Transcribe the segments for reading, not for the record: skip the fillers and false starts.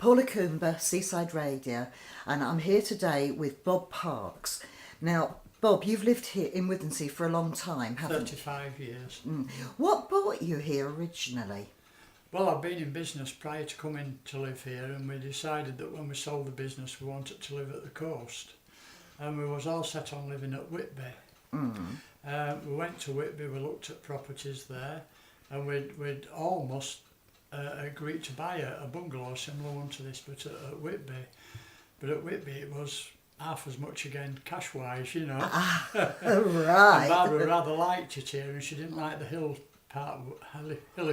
Paula Coomber, Seaside Radio, and I'm here today with Bob Parks. Now, Bob, you've lived here in Withernsea for a long time, haven't you? 35 years. What brought you here originally? Well, I've been in business prior to coming to live here, and we decided that when we sold the business we wanted to live at the coast, and we was all set on living at Whitby. We went to Whitby, we looked at properties there, and we'd almost agreed to buy a bungalow similar one to this, but at Whitby. But at Whitby it was half as much again cash-wise, you know. Right. And Barbara rather liked it here, and she didn't like the hilly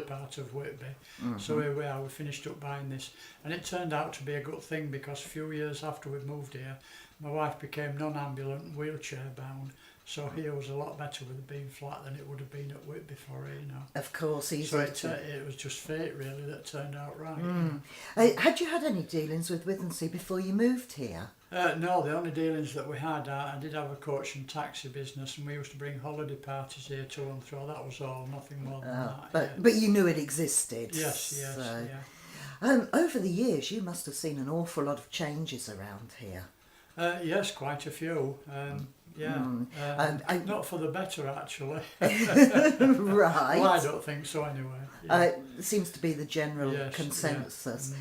part of Whitby. So here we are, we finished up buying this, and it turned out to be a good thing, because a few years after we'd moved here, my wife became non-ambulant and wheelchair bound. So here was a lot better with it being flat than it would have been at Whitby for her, you know. Of course, easy. So it was just fate really that turned out right. Had you had any dealings with Withernsea before you moved here? No, the only dealings that we had, I did have a coach and taxi business, and we used to bring holiday parties here to and fro. That was all, nothing more than that. But you knew it existed. Yes, So. yeah. Over the years, you must have seen an awful lot of changes around here. Yes, quite a few. Not for the better, actually. Right. Well, I don't think so, anyway. Yeah. It seems to be the general consensus.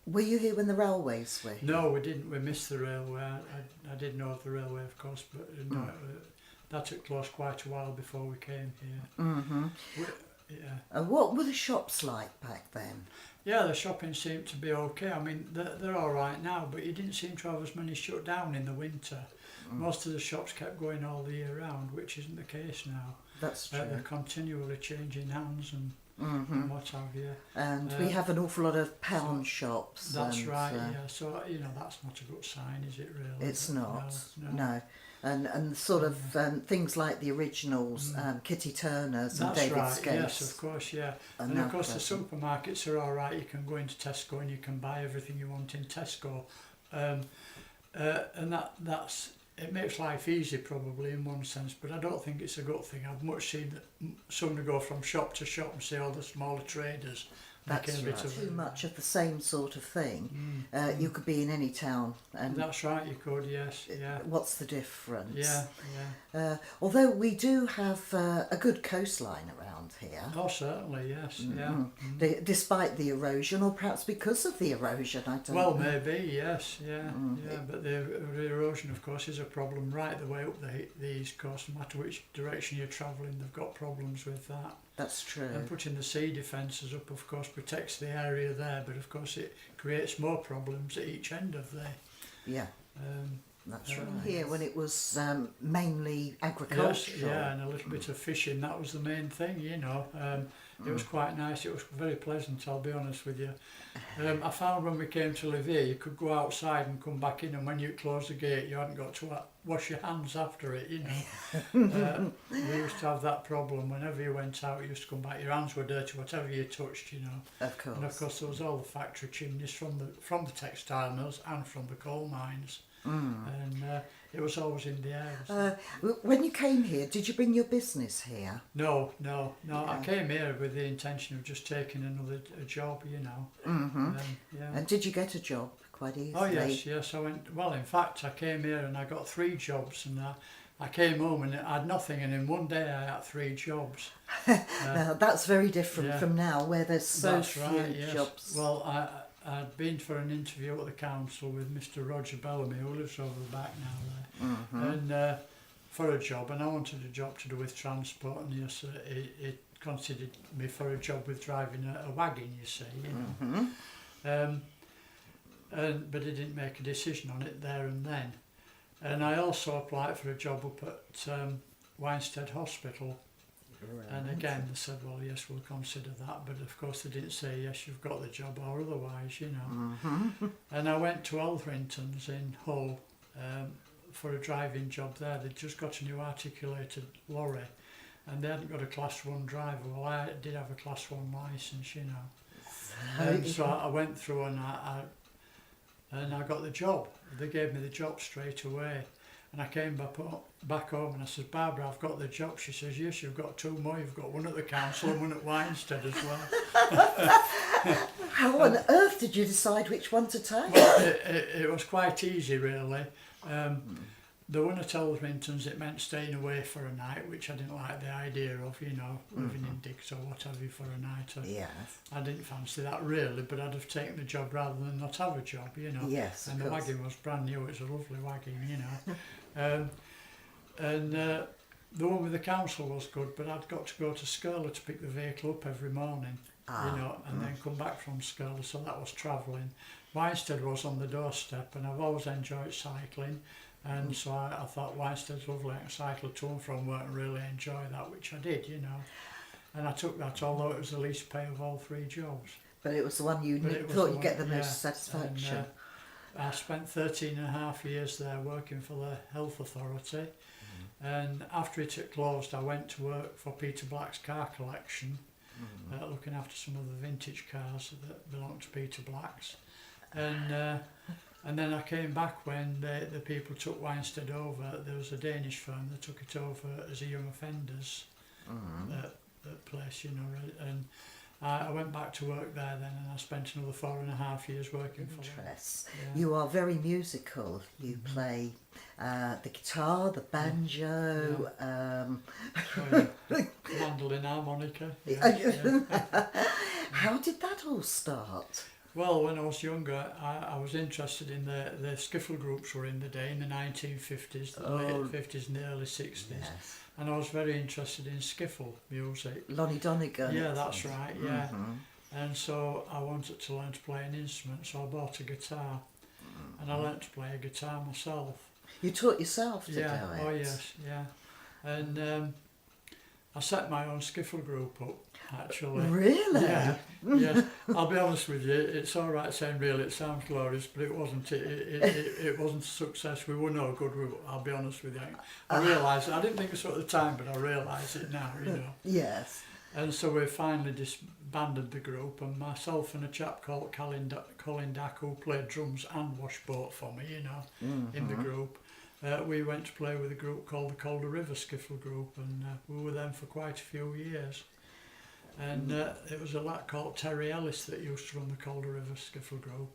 Were you here when the railways were here? No, we didn't. We missed the railway. I did know of the railway, of course, but no, that took close quite a while before we came here. What were the shops like back then? Yeah, the shopping seemed to be okay. I mean, they're all right now, but you didn't seem to have as many shut down in the winter. Most of the shops kept going all the year round, which isn't the case now. That's true. They're continually changing hands and what have you. And we have an awful lot of pound shops. That's right, yeah. So, you know, that's not a good sign, is it really? It's not, no. And sort of things like the originals, Kitty Turner's and David Skates. Yes, of course, yeah. And of course the supermarkets are all right. You can go into Tesco and you can buy everything you want in Tesco. And that's it makes life easy probably in one sense, but I don't think it's a good thing. I'd much sooner go from shop to shop and see all the smaller traders. That's right. Too much of the same sort of thing. You could be in any town. And that's right, you could, yes. Yeah. What's the difference? Yeah. Although we do have a good coastline around here. Oh, certainly, yes. Yeah. Despite the erosion, or perhaps because of the erosion, I don't know. Well, maybe, yes, yeah. But the erosion, of course, is a problem right the way up the East Coast. No matter which direction you're travelling, they've got problems with that. That's true. And putting the sea defences up, of course, protects the area there, but of course it creates more problems at each end of the... Yeah, that's right. Here, when it was mainly agricultural. Yes, yeah, and a little bit of fishing, that was the main thing, you know. It was quite nice, it was very pleasant, I'll be honest with you. I found when we came to live here, you could go outside and come back in, and when you closed the gate, you hadn't got to wash your hands after it, you know. We used to have that problem. Whenever you went out, you used to come back, your hands were dirty, whatever you touched, you know. Of course. And of course there was all the factory chimneys from the textile mills and from the coal mines. And it was always in the air. When you came here, did you bring your business here? No. I came here with the intention of just taking a job, you know. And did you get a job quite easily? Oh yes. I went. Well, in fact, I came here and I got 3 jobs, and I came home and I had nothing, and in one day I had 3 jobs. Now, that's very different from now, where there's so few jobs. Well, I'd been for an interview at the council with Mr. Roger Bellamy, who lives over the back now there, and for a job, and I wanted a job to do with transport, and yes, he considered me for a job with driving a wagon, you see, you know. But he didn't make a decision on it there and then. And I also applied for a job up at Weinstead Hospital. Right. And again they said, well, yes, we'll consider that, but of course they didn't say yes, you've got the job or otherwise, you know. And I went to Elthrington's in Hull for a driving job there. They'd just got a new articulated lorry and they hadn't got a class 1 driver. Well, I did have a class 1 licence, you know. And so I went through and I got the job. They gave me the job straight away. And I came back home and I said, Barbara, I've got the job. She says, yes, you've got 2 more. You've got one at the council and one at Winstead as well. How on earth did you decide which one to take? Well, it was quite easy, really. The one at Ellsmington's, it meant staying away for a night, which I didn't like the idea of, you know, living in digs or whatever for a night. Yes. I didn't fancy that really, but I'd have taken the job rather than not have a job, you know. Yes, and the wagon was brand new, it was a lovely wagon, you know. The one with the council was good, but I'd got to go to Skirler to pick the vehicle up every morning, you know, and then come back from Skirler, so that was travelling. Winstead was on the doorstep, and I've always enjoyed cycling. And so I thought Winstead's lovely, I can cycle to and from work and really enjoy that, which I did, you know. And I took that, although it was the least pay of all 3 jobs. But it was the one you thought you'd get the most satisfaction. And, I spent 13 and a half years there working for the Health Authority. And after it had closed, I went to work for Peter Black's car collection, looking after some of the vintage cars that belonged to Peter Black's. And then I came back when the people took Winstead over. There was a Danish firm that took it over as a young offenders place, you know. And I went back to work there then, and I spent another 4.5 years working for them. Yeah. You are very musical. You play the guitar, the banjo, mandolin, harmonica. How did that all start? Well, when I was younger, I was interested in the skiffle groups were in the day, in the 1950s, the late 50s and the early 60s. Yes. And I was very interested in skiffle music. Lonnie Donegan. Yeah, that's right, yeah. And so I wanted to learn to play an instrument, so I bought a guitar. And I learned to play a guitar myself. You taught yourself to do it? Oh yes, yeah. And I set my own skiffle group up, actually. Really? Yeah, yeah. I'll be honest with you, it's all right saying really, it sounds glorious, but it wasn't. It wasn't a success. We were no good. I'll be honest with you. I realise it. I didn't think so at the time, but I realise it now, you know. Yes. And so we finally disbanded the group, and myself and a chap called Colin Dack, who played drums and washboat for me, you know, in the group. We went to play with a group called the Calder River Skiffle Group, and we were there for quite a few years. And it was a lad called Terry Ellis that used to run the Calder River Skiffle Group,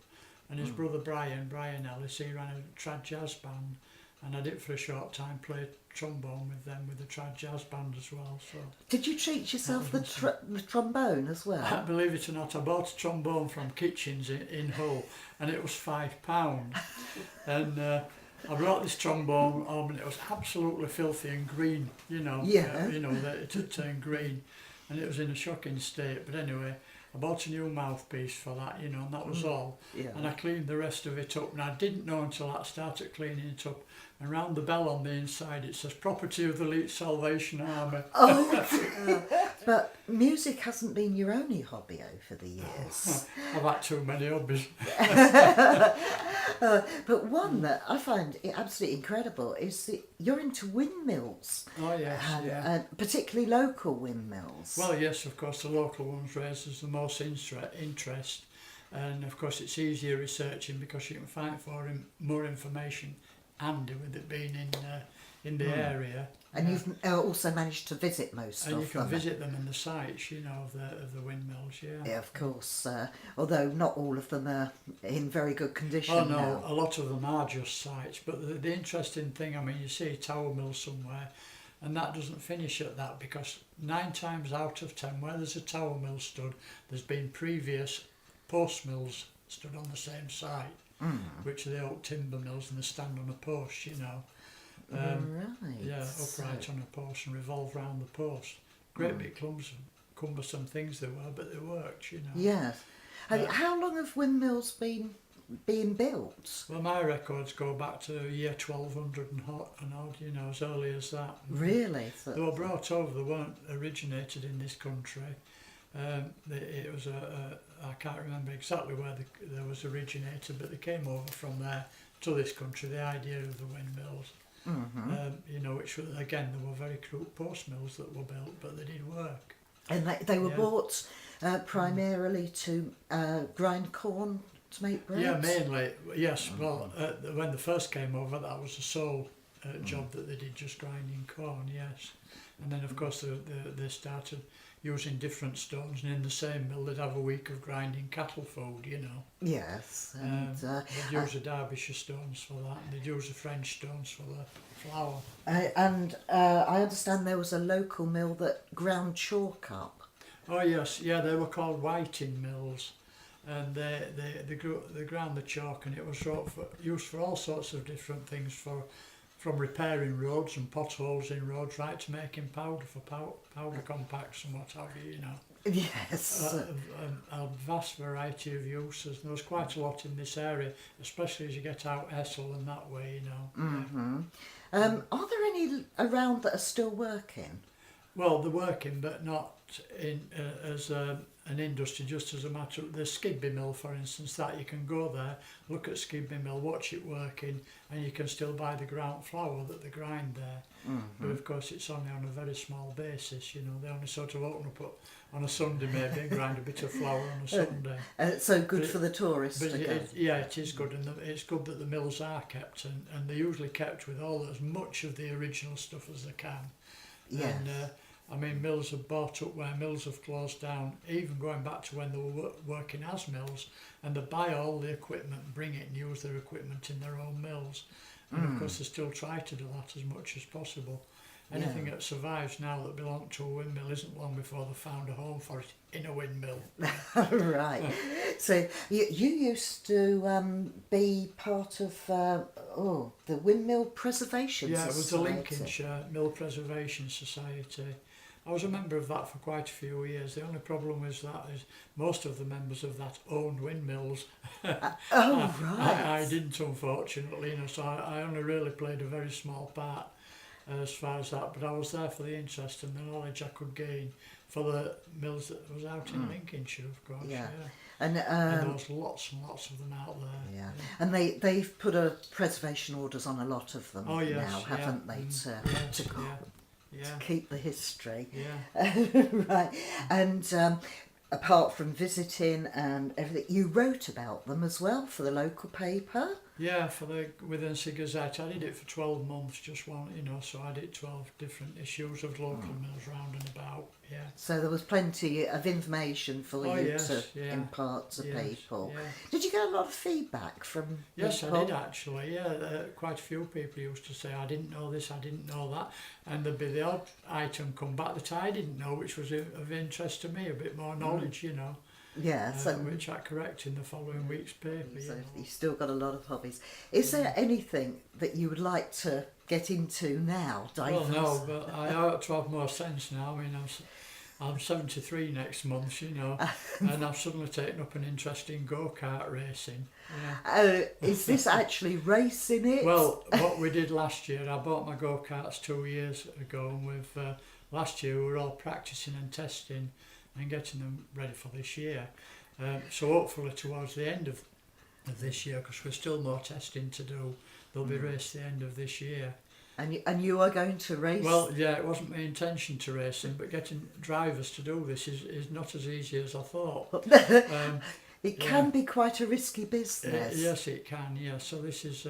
and his brother Brian Ellis, he ran a trad jazz band, and I did for a short time play trombone with them with the trad jazz band as well. So did you teach yourself the trombone as well? Believe it or not, I bought a trombone from Kitchens in Hull, and it was £5. And I brought this trombone home, and it was absolutely filthy and green, you know. Yeah. You know, that it had turned green, and it was in a shocking state. But anyway, I bought a new mouthpiece for that, you know, and that was all. Yeah. And I cleaned the rest of it up, and I didn't know until I started cleaning it up. And round the bell on the inside it says "Property of the Leeds Salvation Army." Oh, but music hasn't been your only hobby over the years. I've had too many hobbies. But one that I find absolutely incredible is that you're into windmills. Oh yes, yeah. Particularly local windmills. Well, yes, of course, the local ones raises the most interest, and of course it's easier researching because you can find more information. Handy with it being in the area, and you've also managed to visit most of them. And you can visit them and the sites, you know, of the windmills. Yeah, of course. Although not all of them are in very good condition. Oh no, now. A lot of them are just sites. But the interesting thing, I mean, you see a tower mill somewhere, and that doesn't finish at that, because 9 times out of 10, where there's a tower mill stood, there's been previous post mills stood on the same site. Which are the oak timber mills, and they stand on a post, you know. Right. Yeah, upright on a post and revolve round the post. Great big cumbersome things they were, but they worked, you know. Yes. How long have windmills been being built? Well, my records go back to the year 1200 and odd, you know, as early as that. Really? They were brought over, they weren't originated in this country. It was I can't remember exactly where they was originated, but they came over from there to this country, the idea of the windmills. You know, which again, they were very crude post mills that were built, but they did work. And they were bought primarily to grind corn to make bread? Yeah, mainly, yes. Well, when they first came over, that was the sole job that they did just grinding corn, yes. And then of course they started using different stones, and in the same mill they'd have a week of grinding cattle food, you know. Yes, and They'd use the Derbyshire stones for that, and they'd use the French stones for the flour. I understand there was a local mill that ground chalk up. Oh yes, yeah, they were called whiting mills, and they ground the chalk, and it was used for all sorts of different things, from repairing roads and potholes in roads right to making powder for powder compacts and what have you, you know. Yes. A vast variety of uses. There was quite a lot in this area, especially as you get out Essel and that way, you know. Mm-hmm. Are there any around that are still working? Well, they're working, but not in as an industry, just as a matter of the Skidby mill, for instance, that you can go there, look at Skidby mill, watch it working, and you can still buy the ground flour that they grind there. Mm-hmm. But of course it's only on a very small basis, you know. They only sort of open up on a Sunday maybe and grind a bit of flour on a Sunday. So good for the tourists to go. Yeah, it is good, and it's good that the mills are kept, and they're usually kept with all as much of the original stuff as they can. Yes. And I mean, mills have bought up where mills have closed down, even going back to when they were working as mills, and they buy all the equipment, bring it and use their equipment in their own mills. And of course they still try to do that as much as possible. Anything that survives now that belonged to a windmill isn't long before they found a home for it in a windmill. Right. So you used to be part of the Windmill Preservation Society. Yeah, it was the Lincolnshire Mill Preservation Society. I was a member of that for quite a few years. The only problem is that most of the members of that owned windmills. Oh, right. I didn't, unfortunately, you know, so I only really played a very small part as far as that. But I was there for the interest and the knowledge I could gain for the mills that was out in Lincolnshire, of course. Yeah. Yeah. And there was lots and lots of them out there. Yeah. And they've put a preservation orders on a lot of them now, haven't they, to keep the history. Yeah. Right. And apart from visiting and everything, you wrote about them as well for the local paper? Yeah, for the Withernsea Gazette. I did it for 12 months, just one, you know, so I did 12 different issues of local mills round and about, yeah. So there was plenty of information for you to impart to people. Yeah. Did you get a lot of feedback from Yes, people? I did actually, yeah. Quite a few people used to say, I didn't know this, I didn't know that. And there'd be the odd item come back that I didn't know, which was of interest to me, a bit more knowledge, you know. Yes, which I correct in the following week's paper. So you've still got a lot of hobbies. Is there anything that you would like to get into now? Well, no, but I ought to have more sense now. I mean, I'm 73 next month, you know, and I've suddenly taken up an interest in go-kart racing. Yeah. Is this actually racing it? Well, what we did last year, I bought my go-karts 2 years ago, and last year we were all practising and testing and getting them ready for this year. So hopefully towards the end of this year, because we're still more testing to do, they'll be raced the end of this year. And you are going to race? Well, yeah, it wasn't my intention to race them, but getting drivers to do this is not as easy as I thought. It can be quite a risky business. Yes, it can, yeah. So this is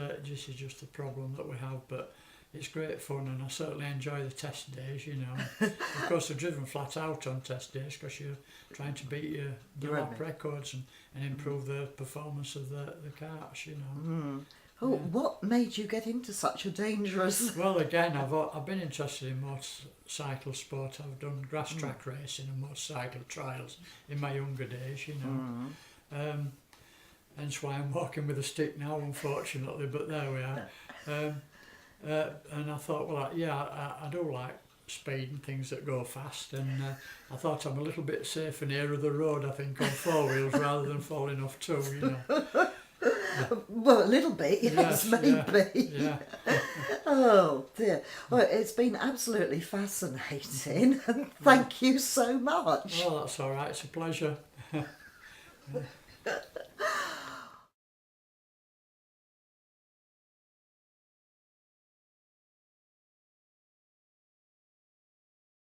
just the problem that we have, but it's great fun, and I certainly enjoy the test days, you know. Of course, I've driven flat out on test days because you're trying to beat the lap records and improve the performance of the carts, you know. Oh, what made you get into such a dangerous... Well, again, I've been interested in motorcycle sport. I've done grass track racing and motorcycle trials in my younger days, you know. Hence why I'm walking with a stick now, unfortunately, but there we are. And I thought, well, I do like speed and things that go fast, and I thought I'm a little bit safer nearer the road, I think, on four wheels rather than falling off two, you know. Well, a little bit, yes, maybe. Yeah. Oh dear. Well, it's been absolutely fascinating, and thank you so much. Oh, that's all right. It's a pleasure.